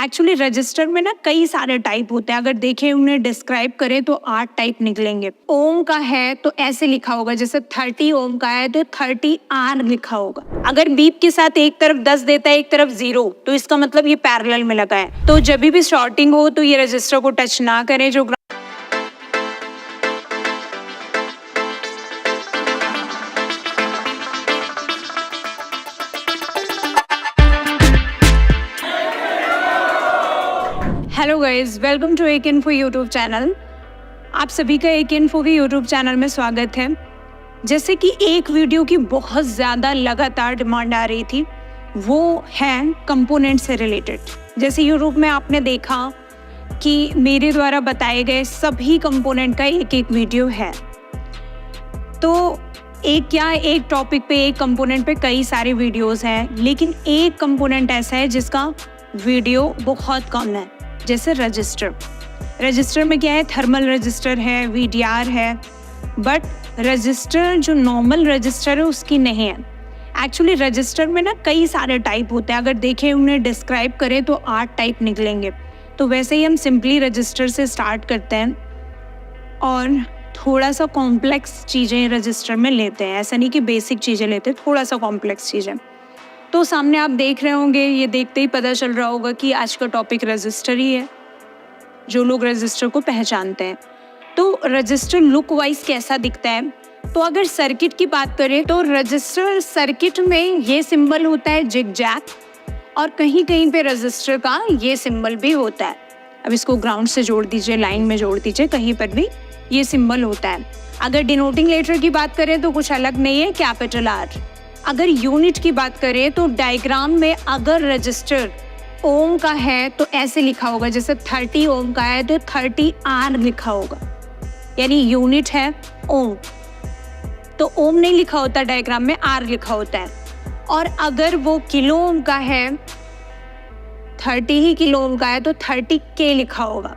Actually register में ना कई सारे टाइप होते हैं। अगर देखें उन्हें डिस्क्राइब करें तो 8 टाइप निकलेंगे। ओम का है तो ऐसे लिखा होगा, जैसे 30 ओम का है तो 30 आर लिखा होगा। अगर बीप के साथ एक तरफ 10 देता है एक तरफ 0 तो इसका मतलब ये पैरेलल में लगा है। तो जब भी शॉर्टिंग हो तो ये रजिस्टर को टच ना करें। जो हेलो गाइज, वेलकम टू एक इन्फो यूट्यूब चैनल। आप सभी का एक इन्फो के यूट्यूब चैनल में स्वागत है। जैसे कि एक वीडियो की बहुत ज़्यादा लगातार डिमांड आ रही थी, वो है कंपोनेंट से रिलेटेड। जैसे यूट्यूब में आपने देखा कि मेरे द्वारा बताए गए सभी कंपोनेंट का एक एक वीडियो है। तो एक टॉपिक पे, एक कंपोनेंट पे कई सारे वीडियोस हैं, लेकिन एक कंपोनेंट ऐसा है जिसका वीडियो बहुत कम है। जैसे रजिस्टर में क्या है, थर्मल रजिस्टर है, वीडीआर है, बट रजिस्टर जो नॉर्मल रजिस्टर है उसकी नहीं है। एक्चुअली रजिस्टर में ना कई सारे टाइप होते हैं। अगर देखें उन्हें डिस्क्राइब करें तो 8 टाइप निकलेंगे। तो वैसे ही हम सिंपली रजिस्टर से स्टार्ट करते हैं और थोड़ा सा कॉम्प्लेक्स चीज़ें रजिस्टर में लेते हैं। ऐसा नहीं कि बेसिक चीज़ें लेते हैं, थोड़ा सा कॉम्प्लेक्स चीज़ें। तो सामने आप देख रहे होंगे, ये देखते ही पता चल रहा होगा कि आज का टॉपिक रजिस्टर ही है, जो लोग रजिस्टर को पहचानते हैं। तो रजिस्टर लुक वाइज कैसा दिखता है, तो अगर सर्किट की बात करें तो रजिस्टर सर्किट में ये सिंबल होता है जिगजैग, और कहीं कहीं पे रजिस्टर का ये सिंबल भी होता है। अब इसको ग्राउंड से जोड़ दीजिए, लाइन में जोड़ दीजिए, कहीं पर भी ये सिंबल होता है। अगर डिनोटिंग लेटर की बात करें तो कुछ अलग नहीं है, कैपिटल आर। अगर यूनिट की बात करें तो डायग्राम में अगर रजिस्टर ओम का है तो ऐसे लिखा होगा, जैसे 30 ओम का है तो 30 आर लिखा होगा, यानी यूनिट है ओम। तो ओम नहीं लिखा होता डायग्राम में, आर लिखा होता है। और अगर वो किलो ओम का है, 30 ही किलो ओम का है तो 30 के लिखा होगा।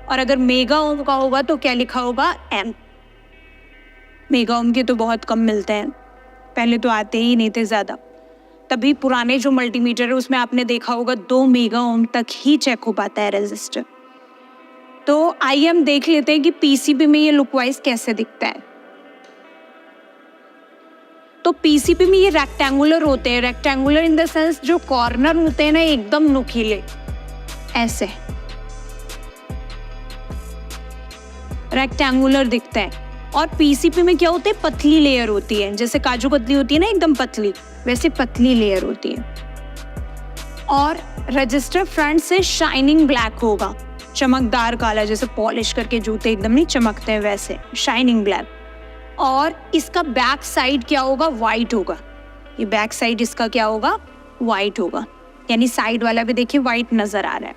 और अगर मेगा ओम का होगा तो क्या लिखा होगा, एम। मेगा ओम के तो बहुत कम मिलते हैं, पहले तो आते ही नहीं थे ज़्यादा। तभी पुराने जो मल्टीमीटर है उसमें आपने देखा होगा 2 मेगा ओम तक ही चेक हो पाता है रजिस्टर। तो आइए हम देख लेते हैं कि पीसीबी में ये लुक वाइज कैसे दिखता है। तो पीसीबी में ये रेक्टेंगुलर होते हैं। रेक्टेंगुलर इन द सेंस जो कॉर्नर होते हैं ना एकदम नुकीले, ऐसे रेक्टेंगुलर दिखता है। और पीसीबी में क्या होते हैं, पतली लेयर होती है, जैसे काजू कतली होती है ना एकदम पतली, वैसे पतली लेयर होती है। और रजिस्टर फ्रंट से शाइनिंग ब्लैक होगा, चमकदार काला, जैसे पॉलिश करके जूते एकदम नहीं चमकते हैं वैसे, शाइनिंग ब्लैक। और इसका बैक साइड क्या होगा, वाइट होगा। ये बैक साइड इसका क्या होगा, वाइट होगा, यानी साइड वाला भी देखिए वाइट नजर आ रहा है।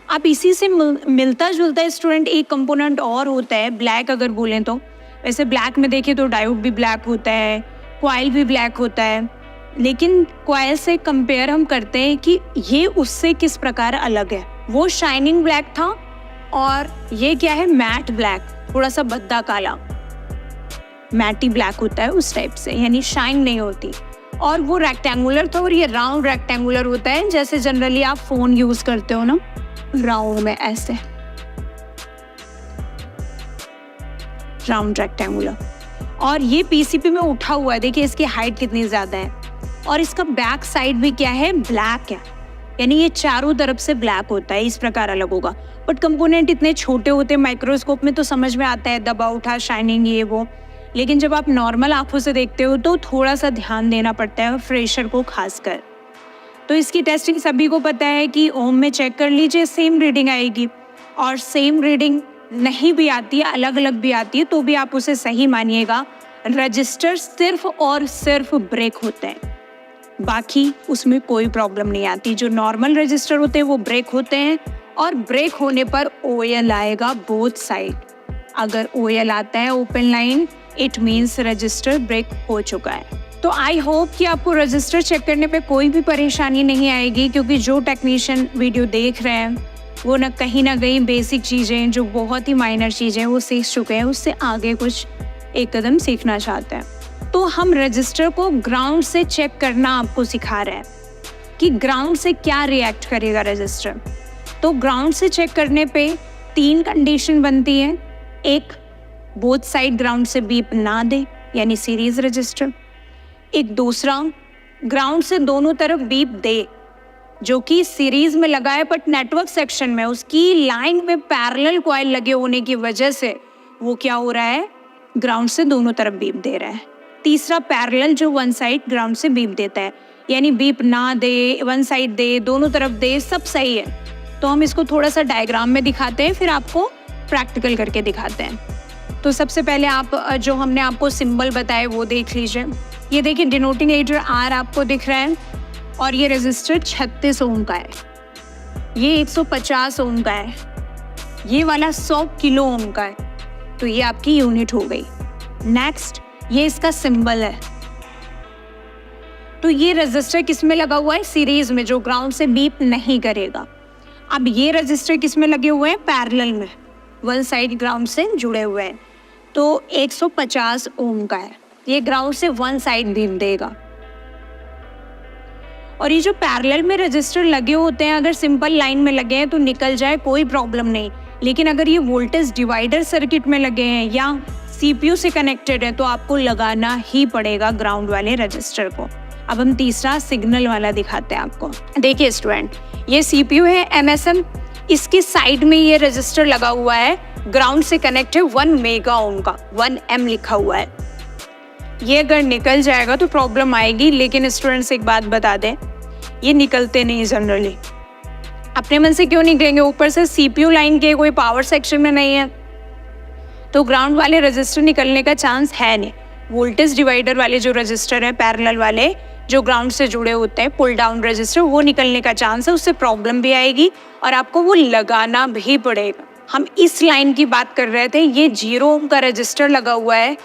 अब इसी से मिलता जुलता स्टूडेंट एक कंपोनेंट और होता है, ब्लैक अगर बोलें तो। वैसे ब्लैक में देखिए तो डायोड भी ब्लैक होता है, कॉइल भी ब्लैक होता है, लेकिन कॉइल से कंपेयर हम करते हैं कि ये उससे किस प्रकार अलग है। वो शाइनिंग ब्लैक था और ये क्या है, मैट ब्लैक, थोड़ा सा भद्दा काला, मैटी ब्लैक होता है उस टाइप से, यानी शाइन नहीं होती। और वो रेक्टेंगुलर था और ये राउंड रेक्टेंगुलर होता है, जैसे जनरली आप फोन यूज करते हो ना, राउंड में ऐसे राउंड रेक्टेंगुलर। और ये पीसीबी में उठा हुआ है, देखिए इसकी हाइट कितनी ज़्यादा है। और इसका बैक साइड भी क्या है, ब्लैक है, यानी ये चारों तरफ से ब्लैक होता है, इस प्रकार अलग होगा। बट कंपोनेंट इतने छोटे होते हैं, माइक्रोस्कोप में तो समझ में आता है, दबा उठा, शाइनिंग, ये वो। लेकिन जब आप नॉर्मल आंखों से देखते हो तो थोड़ा सा ध्यान देना पड़ता है, फ्रेशर को खासकर। तो इसकी टेस्टिंग सभी को पता है कि ओम में चेक कर लीजिए, सेम रीडिंग आएगी। और सेम रीडिंग नहीं भी आती है, अलग अलग भी आती है, तो भी आप उसे सही मानिएगा। रजिस्टर सिर्फ और सिर्फ ब्रेक होते हैं, बाकी उसमें कोई प्रॉब्लम नहीं आती। जो नॉर्मल रजिस्टर होते हैं वो ब्रेक होते हैं, और ब्रेक होने पर OL आएगा बोथ साइड। अगर OL आता है, open line, it means register break हो चुका है। तो आई होप कि आपको रजिस्टर चेक करने पे कोई भी परेशानी नहीं आएगी, क्योंकि जो टेक्नीशियन वीडियो देख रहे हैं वो ना कहीं बेसिक चीज़ें, जो बहुत ही माइनर चीज़ें वो सीख चुके हैं, उससे आगे कुछ एक कदम सीखना चाहते हैं। तो हम रजिस्टर को ग्राउंड से चेक करना आपको सिखा रहे हैं कि ग्राउंड से क्या रिएक्ट करेगा रजिस्टर। तो ग्राउंड से चेक करने पे 3 कंडीशन बनती है। एक, बोथ साइड ग्राउंड से बीप ना दे यानी सीरीज रजिस्टर। एक दूसरा, ग्राउंड से दोनों तरफ बीप दे जो कि सीरीज में लगा है बट नेटवर्क सेक्शन में उसकी लाइन में पैरेलल कॉइल लगे होने की वजह से वो क्या हो रहा है, ग्राउंड से दोनों तरफ बीप दे रहा है। तीसरा, पैरेलल जो वन साइड ग्राउंड से बीप देता है, यानी बीप ना दे, वन साइड दे, दोनों तरफ दे, सब सही है। तो हम इसको थोड़ा सा डायग्राम में दिखाते हैं, फिर आपको प्रैक्टिकल करके दिखाते हैं। तो सबसे पहले आप जो हमने आपको सिंबल बताए वो देख लीजिए। ये देखिए डिनोटिंग लेटर आर आपको दिख रहा है और ये रजिस्टर 36 ओम का है, ये 150 ओम का है, ये वाला 100 किलो ओम का है। तो ये आपकी यूनिट हो गई। नेक्स्ट, ये इसका सिंबल है। तो ये रजिस्टर किस में लगा हुआ है, सीरीज में, जो ग्राउंड से बीप नहीं करेगा। अब ये रजिस्टर किस में लगे हुए हैं, पैरेलल में, वन साइड ग्राउंड से जुड़े हुए हैं। तो 150 ओम का है, ये ग्राउंड से वन साइड बीप देगा। और ये जो पैरेलल में रजिस्टर लगे होते हैं, अगर सिंपल लाइन में लगे हैं तो निकल जाए, कोई प्रॉब्लम नहीं। लेकिन अगर ये वोल्टेज डिवाइडर सर्किट में लगे हैं या सीपीयू से कनेक्टेड है तो आपको लगाना ही पड़ेगा ग्राउंड वाले रजिस्टर को। अब हम तीसरा सिग्नल वाला दिखाते हैं आपको। देखिए स्टूडेंट, ये सीपीयू है एमएसएम, इसके साइड में ये रजिस्टर लगा हुआ है, ग्राउंड से कनेक्ट है 1 मेगा ओम का, 1M लिखा हुआ है। ये अगर निकल जाएगा तो प्रॉब्लम आएगी, लेकिन स्टूडेंट्स एक बात बता दें, ये निकलते नहीं जनरली। अपने मन से क्यों निकलेंगे, ऊपर से सीपीयू लाइन के कोई पावर सेक्शन में नहीं है, तो ग्राउंड वाले रजिस्टर निकलने का चांस है नहीं। वोल्टेज डिवाइडर वाले जो रजिस्टर हैं, पैरेलल वाले जो ग्राउंड से जुड़े होते हैं, पुल डाउन रजिस्टर, वो निकलने का चांस है, उससे प्रॉब्लम भी आएगी और आपको वो लगाना भी पड़ेगा। हम इस लाइन की बात कर रहे थे, ये 0 ओम का रजिस्टर लगा हुआ है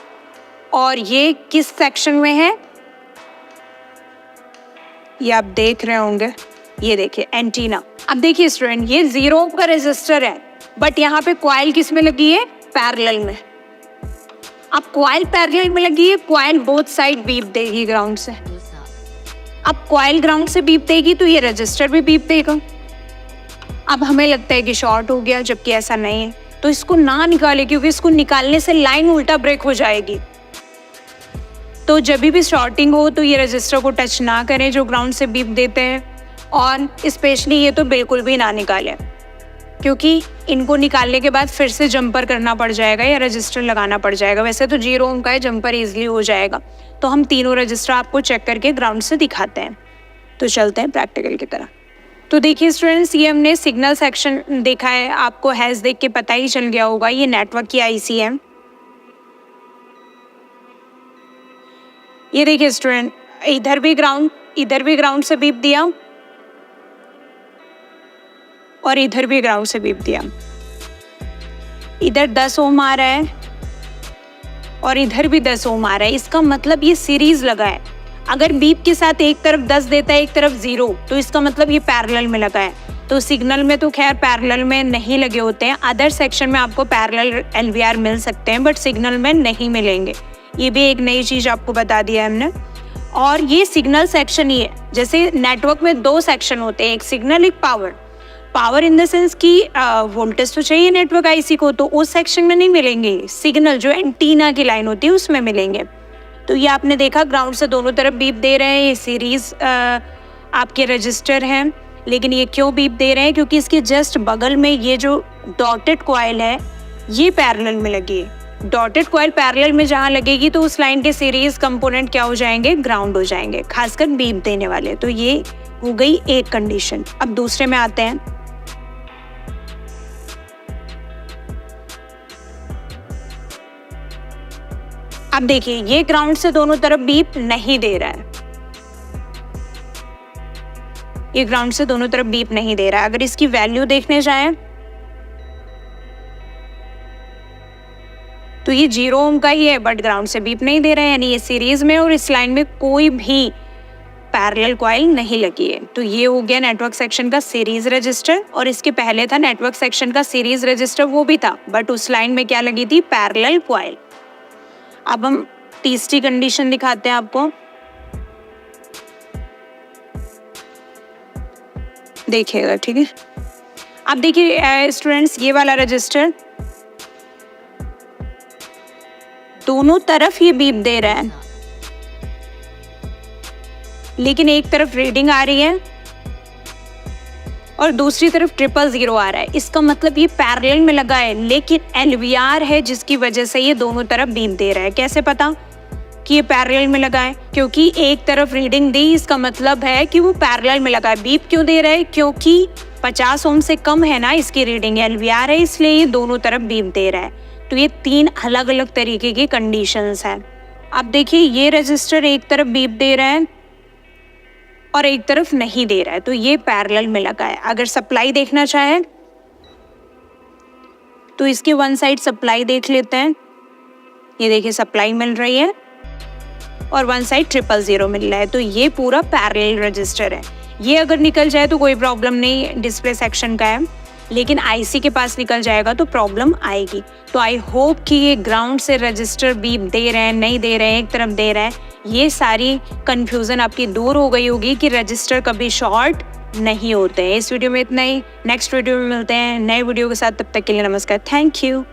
और ये किस सेक्शन में है, ये आप देख रहे होंगे, ये देखिए एंटीना। अब देखिए स्टूडेंट, ये 0 ओम का रजिस्टर है बट यहाँ पे कॉइल किस में लगी है, पैरेलल में। अब कॉइल पैरेलल में लगी है, कॉइल बोथ साइड बीप देगी ग्राउंड से। अब कॉइल ग्राउंड से बीप देगी तो ये रजिस्टर भी बीप देगा। अब हमें लगता है कि शॉर्ट हो गया, जबकि ऐसा नहीं है। तो इसको ना निकाले, क्योंकि इसको निकालने से लाइन उल्टा ब्रेक हो जाएगी। तो जब भी शॉर्टिंग हो तो ये रजिस्टर को टच ना करें जो ग्राउंड से बीप देते हैं, और स्पेशली ये तो बिल्कुल भी ना निकालें, क्योंकि इनको निकालने के बाद फिर से जंपर करना पड़ जाएगा या रजिस्टर लगाना पड़ जाएगा। वैसे तो 0 ओम का है, जंपर ईजिली हो जाएगा। तो हम तीनों रजिस्टर आपको चेक करके ग्राउंड से दिखाते हैं। तो चलते हैं प्रैक्टिकल की तरह। तो देखिए स्टूडेंट्स, ये हमने सिग्नल सेक्शन देखा है, आपको हैज़ देख के पता ही चल गया होगा, ये नेटवर्क की आईसी है। ये देखिए स्टूडेंट, इधर भी ग्राउंड से बीप दिया और इधर भी ग्राउंड से बीप दिया। इधर 10 ओम आ रहा है और इधर भी 10 ओम आ रहा है। इसका मतलब ये सीरीज लगा है। अगर बीप के साथ एक तरफ 10 देता है, एक तरफ 0, तो इसका मतलब ये पैरेलल में लगा है। तो सिग्नल में तो खैर पैरेलल में नहीं लगे होते हैं, अदर सेक्शन में आपको पैरेलल एलवीआर मिल सकते हैं, बट सिग्नल में नहीं मिलेंगे। ये भी एक नई चीज़ आपको बता दिया है हमने। और ये सिग्नल सेक्शन ही है। जैसे नेटवर्क में 2 सेक्शन होते हैं, एक सिग्नल, एक पावर इन द सेंस कि वोल्टेज तो चाहिए नेटवर्क आईसी को, तो उस सेक्शन में नहीं मिलेंगे। सिग्नल जो एंटीना की लाइन होती है उसमें मिलेंगे। तो ये आपने देखा ग्राउंड से दोनों तरफ बीप दे रहे हैं, ये सीरीज आपके रजिस्टर हैं। लेकिन ये क्यों बीप दे रहे हैं, क्योंकि इसके जस्ट बगल में ये जो डॉटेड कॉइल है ये पैरेलल में लगी है। डॉटेड कॉइल पैरेलल में जहाँ लगेगी तो उस लाइन के सीरीज कंपोनेंट क्या हो जाएंगे, ग्राउंड हो जाएंगे, खासकर बीप देने वाले। तो ये हो गई एक कंडीशन। अब दूसरे में आते हैं। अब देखिए, ये ग्राउंड से दोनों तरफ बीप नहीं दे रहा है, ये ग्राउंड से दोनों तरफ बीप नहीं दे रहा है। अगर इसकी वैल्यू देखने जाएं तो ये 0 ओम का ही है, बट ग्राउंड से बीप नहीं दे रहा है, यानी ये सीरीज में और इस लाइन में कोई भी पैरेलल कॉइल नहीं लगी है। तो ये हो गया नेटवर्क सेक्शन का सीरीज रजिस्टर। और इसके पहले था नेटवर्क सेक्शन का सीरीज रजिस्टर, वो भी था, बट उस लाइन में क्या लगी थी, पैरेलल कॉइल। अब हम तीसरी कंडीशन दिखाते हैं आपको। देखिएगा, ठीक है। अब देखिए स्टूडेंट्स, ये वाला रजिस्टर दोनों तरफ ये बीप दे रहा है, लेकिन एक तरफ रीडिंग आ रही है और दूसरी तरफ 000 आ रहा है। इसका मतलब ये पैरेलल में लगा है, लेकिन LVR है जिसकी वजह से ये दोनों तरफ बीप दे रहा है। कैसे पता कि ये पैरेलल में लगा है? क्योंकि एक तरफ रीडिंग दी, इसका मतलब है कि वो पैरेलल में लगा है। बीप क्यों दे रहा है? क्योंकि 50 ओम से कम है ना इसकी रीडिंग, LVR है, इसलिए ये दोनों तरफ बीप दे रहा है। तो ये 3 अलग अलग तरीके की कंडीशंस हैं। अब देखिए, ये रजिस्टर एक तरफ बीप दे रहा है और एक तरफ नहीं दे रहा है, तो ये पैरेलल में लगा है। अगर सप्लाई देखना चाहें तो इसके वन साइड सप्लाई देख लेते हैं। ये देखिए सप्लाई मिल रही है और वन साइड 000 मिल रहा है, तो ये पूरा पैरेलल रजिस्टर है। ये अगर निकल जाए तो कोई प्रॉब्लम नहीं, डिस्प्ले सेक्शन का है, लेकिन IC के पास निकल जाएगा तो प्रॉब्लम आएगी। तो आई होप कि ये ग्राउंड से रजिस्टर बीप दे रहे हैं, नहीं दे रहे हैं, एक तरफ दे रहे हैं, ये सारी कन्फ्यूज़न आपकी दूर हो गई होगी कि रजिस्टर कभी शॉर्ट नहीं होते हैं। इस वीडियो में इतना ही, नेक्स्ट वीडियो में मिलते हैं नए वीडियो के साथ। तब तक के लिए नमस्कार, थैंक यू।